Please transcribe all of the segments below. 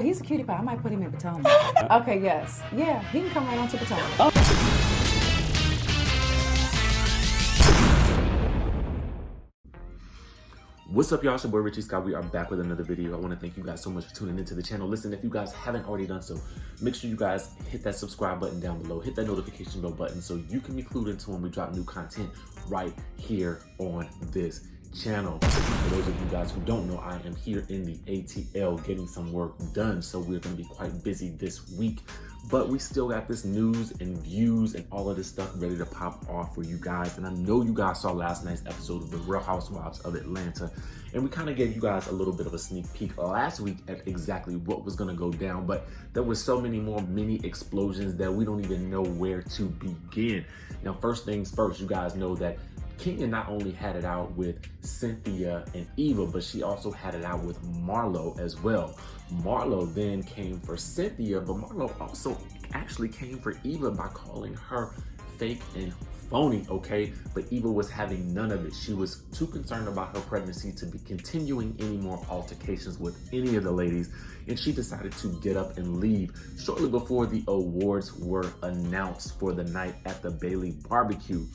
He's a cutie pie. I might put him in Potomac. Okay, yes. Yeah, he can come right on to Potomac. What's up, y'all? It's your boy Richie Scott. We are back with another video. I want to thank you guys so much for tuning into the channel. Listen, if you guys haven't already done so, make sure you guys hit that subscribe button down below. Hit that notification bell button so you can be clued into when we drop new content right here on this channel. For those of you guys who don't know, I am here in the ATL getting some work done, so we're going to be quite busy this week. But we still got this news and views and all of this stuff ready to pop off for you guys. And I know you guys saw last night's episode of the Real Housewives of Atlanta. And we kind of gave you guys a little bit of a sneak peek last week at exactly what was going to go down. But there were so many more mini explosions that we don't even know where to begin. Now, first things first, you guys know that Kenya not only had it out with Cynthia and Eva, but she also had it out with Marlo as well. Marlo then came for Cynthia, but Marlo also actually came for Eva by calling her fake and phony, okay? But Eva was having none of it. She was too concerned about her pregnancy to be continuing any more altercations with any of the ladies, and she decided to get up and leave shortly before the awards were announced for the night at the Bailey barbecue.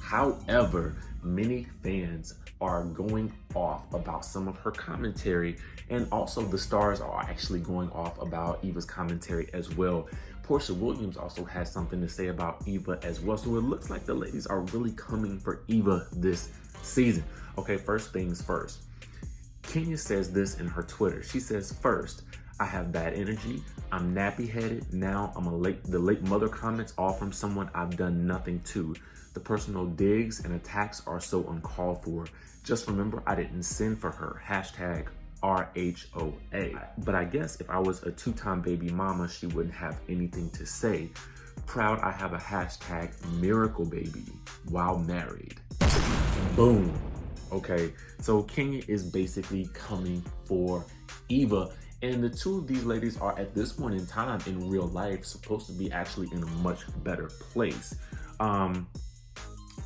However, many fans are going off about some of her commentary, and also the stars are actually going off about Eva's commentary as well. Porsha Williams also has something to say about Eva as well. So it looks like the ladies are really coming for Eva this season. Okay, first things first. Kenya says this in her Twitter. She says, first, I have bad energy. I'm nappy headed. Now the late mother comments all from someone I've done nothing to. The personal digs and attacks are so uncalled for. Just remember, I didn't send for her. Hashtag RHOA. But I guess if I was a two-time baby mama, she wouldn't have anything to say. Proud I have a hashtag miracle baby while married. Boom. Okay, so Kenya is basically coming for Eva. And the two of these ladies are at this point in time in real life supposed to be actually in a much better place.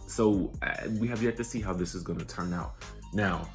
So we have yet to see how this is going to turn out. Now,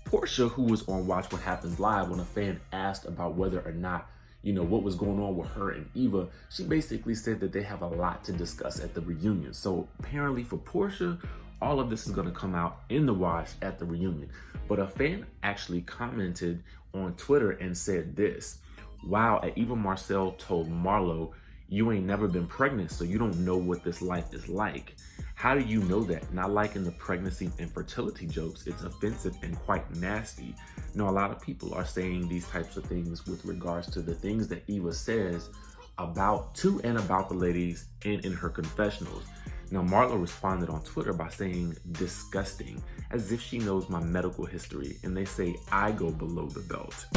Porsha, who was on Watch What Happens Live, when a fan asked about whether or not, what was going on with her and Eva, she basically said that they have a lot to discuss at the reunion. So apparently for Porsha, all of this is going to come out in the wash at the reunion. But a fan actually commented on Twitter and said this: wow, EVA MARCILLE told Marlo, you ain't never been pregnant, so you don't know what this life is like. How do you know that? Not liking the pregnancy and fertility jokes. It's offensive and quite nasty. Now, a lot of people are saying these types of things with regards to the things that Eva says about the ladies in her confessionals. Now, Marlo responded on Twitter by saying disgusting, as if she knows my medical history, and they say I go below the belt.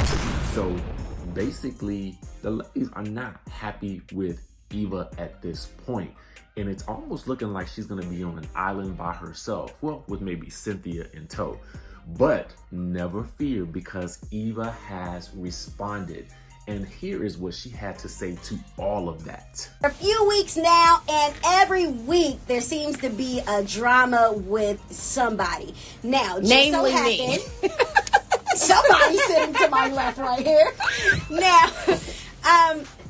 So basically, the ladies are not happy with Eva at this point. And it's almost looking like she's gonna be on an island by herself. Well, with maybe Cynthia in tow. But never fear, because Eva has responded. And here is what she had to say to all of that. A few weeks now, and every week there seems to be a drama with somebody. Now, just namely so me. happened, somebody sitting to my left right here. Now,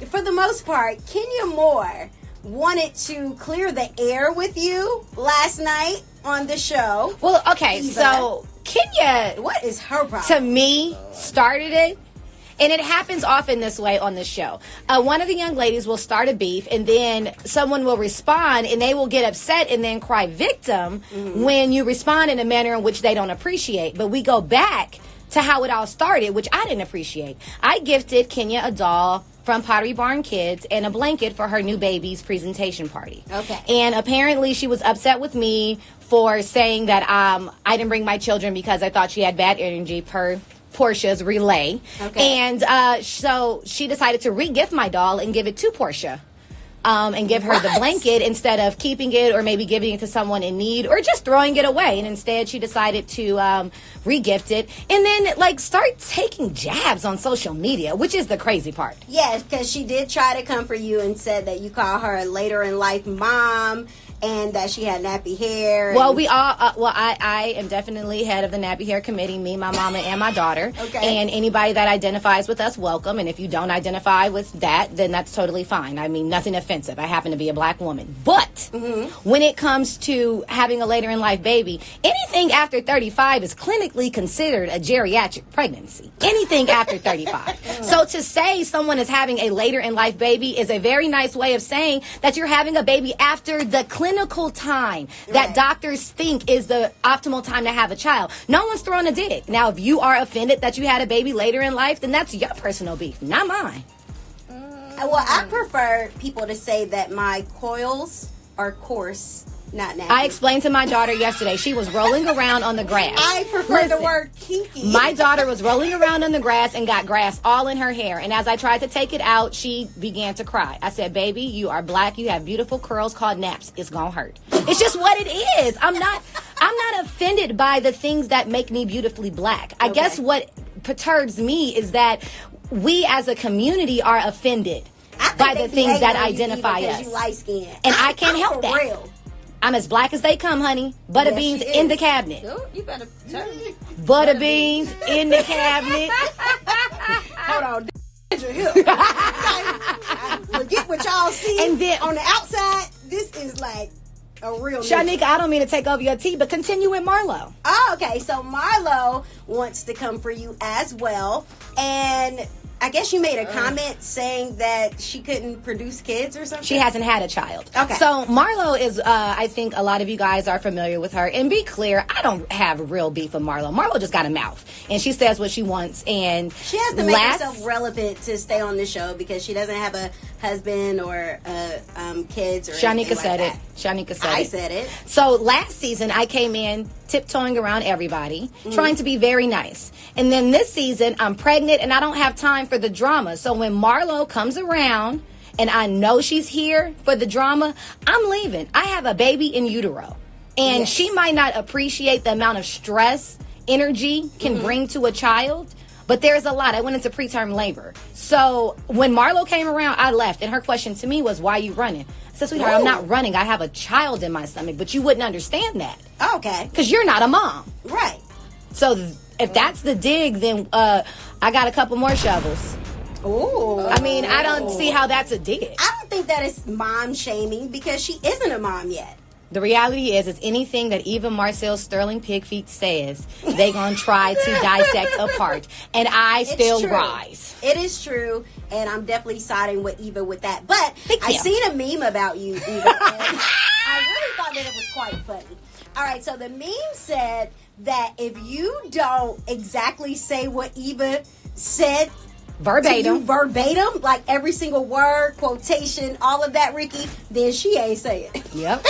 for the most part, Kenya Moore wanted to clear the air with you last night on the show. Well, okay, Eva. so Kenya, What is her problem? to me, started it. And it happens often this way on the show. One of the young ladies will start a beef, and then someone will respond, and they will get upset and then cry victim when you respond in a manner in which they don't appreciate. But we go back to how it all started, which I didn't appreciate. I gifted Kenya a doll from Pottery Barn Kids and a blanket for her new baby's presentation party. Okay. And apparently she was upset with me for saying that I didn't bring my children because I thought she had bad energy per Porsha's relay. Okay. And so she decided to re-gift my doll and give it to Porsha. And give her the blanket instead of keeping it or maybe giving it to someone in need or just throwing it away. And instead she decided to re-gift it and then start taking jabs on social media, which is the crazy part. Yeah, because she did try to comfort you and said that you call her a later in life mom and that she had nappy hair. Well, we all, I am definitely head of the nappy hair committee, me, my mama, and my daughter. Okay. And anybody that identifies with us, welcome. And if you don't identify with that, then that's totally fine. I mean, nothing offensive. I happen to be a black woman. But when it comes to having a later in life baby, anything after 35 is clinically considered a geriatric pregnancy. Anything after 35. So to say someone is having a later in life baby is a very nice way of saying that you're having a baby after the clinical time that doctors think is the optimal time to have a child. No one's throwing a dig. Now, if you are offended that you had a baby later in life, then that's your personal beef, not mine. Well, I prefer people to say that my coils are coarse, not nappy. I explained to my daughter yesterday. She was rolling around on the grass. I prefer the word kinky. My daughter was rolling around on the grass and got grass all in her hair. And as I tried to take it out, she began to cry. I said, baby, you are black. You have beautiful curls called naps. It's going to hurt. It's just what it is. I'm not offended by the things that make me beautifully black. I guess what perturbs me is that we as a community are offended by the things that identify us. You light skin. And I can't help that. Real. I'm as black as they come, honey. Butter beans in the cabinet. Ooh, you better turn. Butter beans in the cabinet. Hold on. Forget what y'all see. And then on the outside, this is like a real Shanika, I don't mean to take over your tea, but continue with Marlo. Oh, okay. So Marlo wants to come for you as well. And I guess you made a comment saying that she couldn't produce kids or something? She hasn't had a child. Okay. So Marlo is, I think a lot of you guys are familiar with her. And be clear, I don't have real beef with Marlo. Marlo just got a mouth. And she says what she wants. And she has to make herself relevant to stay on the show because she doesn't have a husband or kids or Shanika said like it. Shanika said I it. said it. So last season, I came in tiptoeing around everybody, trying to be very nice. And then this season, I'm pregnant and I don't have time for the drama. So when Marlo comes around and I know she's here for the drama, I'm leaving. I have a baby in utero. And she might not appreciate the amount of stress, energy can bring to a child. But there's a lot. I went into preterm labor. So when Marlo came around, I left. And her question to me was, why are you running? I said, sweetheart, I'm not running. I have a child in my stomach. But you wouldn't understand that. Okay. Because you're not a mom. Right. So if that's the dig, then I got a couple more shovels. Ooh. I mean, I don't see how that's a dig. I don't think that is mom shaming because she isn't a mom yet. The reality is anything that EVA MARCILLE Sterling Pigfeet says, they gonna try to dissect apart. And I still rise. It is true, and I'm definitely siding with Eva with that. But I seen a meme about you, Eva, and I really thought that it was quite funny. All right, so the meme said that if you don't exactly say what Eva said verbatim, like every single word, quotation, all of that, Ricky, then she ain't say it. Yep.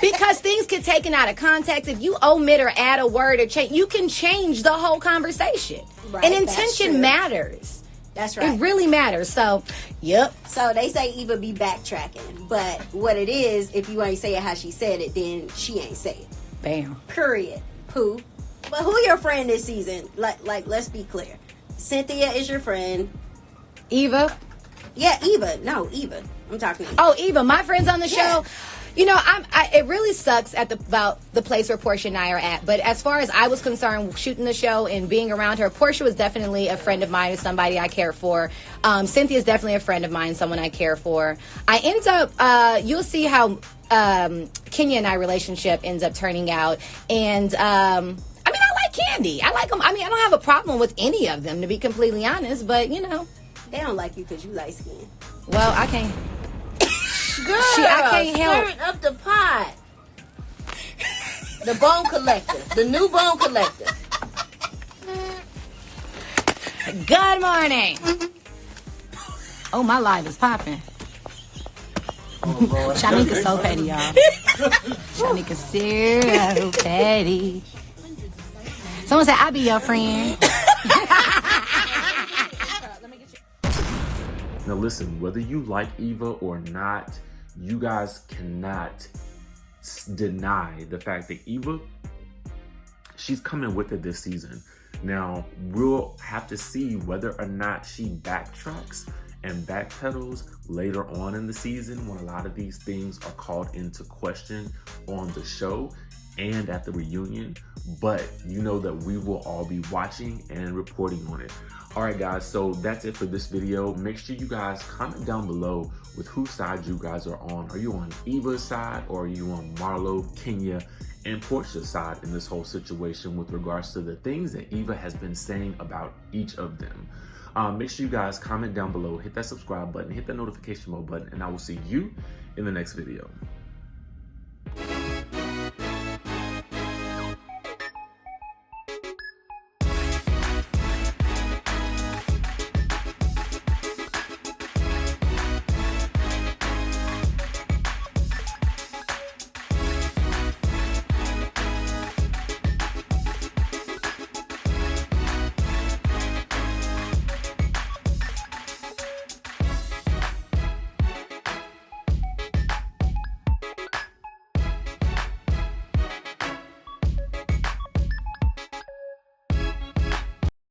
Because things get taken out of context. If you omit or add a word or change, you can change the whole conversation. Right, and intention matters. That's right. It really matters. So, yep. So they say Eva be backtracking. But what it is, if you ain't say it how she said it, then she ain't say it. Bam. Period. Pooh. But who your friend this season? Like, let's be clear. Cynthia is your friend. Eva? Yeah, Eva. No, Eva. I'm talking to you. Oh, Eva, my friends on the show. You know, it really sucks about the place where Porsha and I are at. But as far as I was concerned, shooting the show and being around her, Porsha was definitely a friend of mine, somebody I care for. Cynthia is definitely a friend of mine, someone I care for. I end up, you'll see how Kenya and I relationship ends up turning out. And, I mean, I like Kandi. I like them. I mean, I don't have a problem with any of them, to be completely honest. But, you know. They don't like you because you light skin. Well, I can't. Girl, I can't help. stir it up the pot. The bone collector. The new bone collector. Good morning. Oh, my live is popping. Oh, Lord. Shanika's so petty, y'all. Shanika's so petty. Someone said, I'll be your friend. Now listen, whether you like Eva or not, you guys cannot deny the fact that Eva, she's coming with it this season. Now, we'll have to see whether or not she backtracks and backpedals later on in the season when a lot of these things are called into question on the show and at the reunion. But you know that we will all be watching and reporting on it. All right, guys, so that's it for this video. Make sure you guys comment down below with whose side you guys are on. Are you on Eva's side, or are you on Marlo, Kenya, and Porsha's side in this whole situation with regards to the things that Eva has been saying about each of them? Make sure you guys comment down below, hit that subscribe button, hit that notification bell button, and I will see you in the next video.